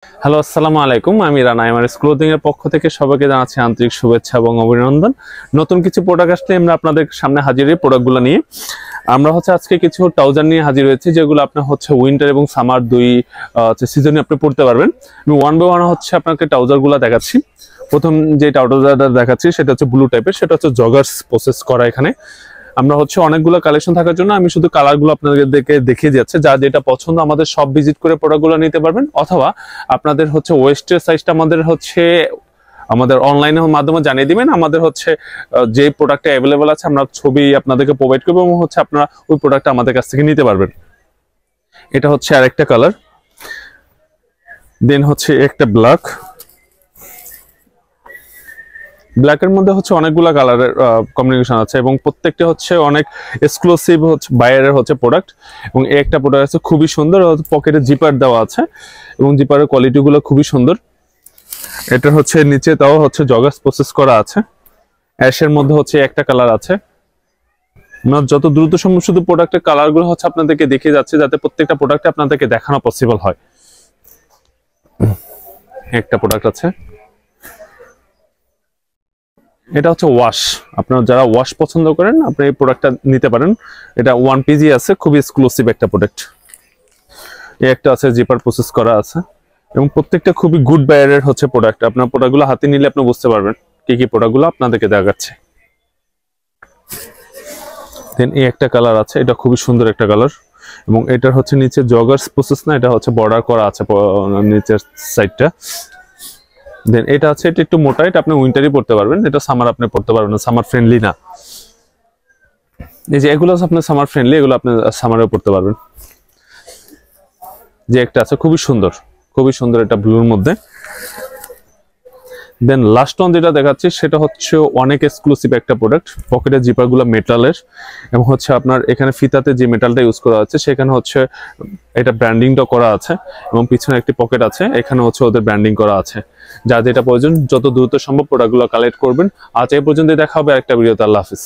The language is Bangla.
হ্যালো, আসসালামু আলাইকুম। আমি রানা এমআরএস ক্লোদিং এর পক্ষ থেকে সবাইকে জানাচ্ছি আন্তরিক শুভেচ্ছা এবং অভিনন্দন। নতুন কিছু প্রোডাক্ট আসলে আমরা আপনাদের সামনে হাজির হই প্রোডাক্টগুলো নিয়ে। আমরা আজকে কিছু ট্রাউজার নিয়ে হাজির হয়েছি, যেগুলো আপনি উইন্টার এবং সামার দুই সিজনে আপনি পড়তে পারবেন। আমি ওয়ান বাই ওয়ান আপনাকে ট্রাউজারগুলো দেখাচ্ছি। প্রথম যে ট্রাউজারটা দেখাচ্ছি সেটা ব্লু টাইপের, সেটা জগার্স প্রসেস করা। এখানে আমরা অনেকগুলো কালেকশন থাকার জন্য আমি শুধু কালারগুলো আপনাদেরকে দেখিয়ে যাচ্ছে। যা যেটা পছন্দ আমাদের সব ভিজিট করে প্রোডাক্টগুলো নিতে পারবেন, অথবা আপনাদের ওয়েস্টের সাইজটা আমাদের অনলাইনের মাধ্যমে জানিয়ে দিবেন। আমাদের যে প্রোডাক্টটা অ্যাভেলেবল আছে আমরা ছবি আপনাদেরকে প্রোভাইড করবো, এবং আপনারা ওই প্রোডাক্টটা আমাদের কাছ থেকে নিতে পারবেন। এটা আরেকটা কালার, দেন একটা ব্ল্যাকের মধ্যে অনেকগুলা কালারের কম্বিনেশন আছে, এবং প্রত্যেকটা অনেক এক্সক্লুসিভ বাইরের প্রোডাক্ট। এবং এই একটা প্রোডাক্ট আছে খুবই সুন্দর, পকেটে জিপার দেওয়া আছে, এবং জিপারের কোয়ালিটি গুলো খুবই সুন্দর। এটা নিচে তাও জগার্স প্রসেস করা আছে। অ্যাশের মধ্যে একটা কালার আছে। যত দ্রুত সম্ভব শুধু প্রোডাক্টের কালার গুলো আপনাদেরকে দেখিয়ে যাচ্ছে, যাতে প্রত্যেকটা প্রোডাক্টে আপনাদেরকে দেখানো পসিবল হয়। একটা প্রোডাক্ট আছে, এটা ওয়াশ। আপনারা যারা ওয়াশ পছন্দ করেন আপনি এই প্রোডাক্টটা নিতে পারেন। এটা 1 পিজি আছে, খুবই এক্সক্লুসিভ একটা প্রোডাক্ট। এই একটা আছে জিপার প্রসেস করা আছে, এবং প্রত্যেকটা খুবই গুড বায়ারের প্রোডাক্ট। আপনার প্রোডাক্টগুলো হাতে নিলে আপনি বুঝতে পারবেন কি কি প্রোডাক্টগুলো আপনাদেরকে দেখাচ্ছে। দেন এই একটা কালার আছে, এটা খুবই সুন্দর একটা কালার, এবং এটার নিচে জগার্স প্রসেস না, এটা বর্ডার করা আছে নিচের সাইডটা। দেন এটা এটা একটু মোটা, এটা আপনি উইন্টারই পড়তে পারবেন, এটা সামার আপনি পড়তে পারবেন না, সামার ফ্রেন্ডলি না। এই যে এগুলো আপনি সামার ফ্রেন্ডলি, এগুলো আপনি সামারেও পড়তে পারবেন। যে একটা আছে খুবই সুন্দর, এটা ব্লুর মধ্যে। দেন লাস্ট ওয়ান যেটা দেখাচ্ছি সেটা অনেক এক্সক্লুসিভ একটা প্রোডাক্ট। পকেটের জিপারগুলো মেটালের, এবং আপনার এখানে ফিতাতে যে মেটালটা ইউজ করা আছে সেখানে এটা ব্র্যান্ডিংটা করা আছে, এবং পিছনে একটি পকেট আছে, এখানে ওদের ব্র্যান্ডিং করা আছে। যা যেটা প্রয়োজন যত দ্রুত সম্ভব প্রোডাক্টগুলো কালেক্ট করবেন। আজ এই পর্যন্ত দেখা হবে আরেকটা ভিডিওতে। আল্লাহ হাফিজ।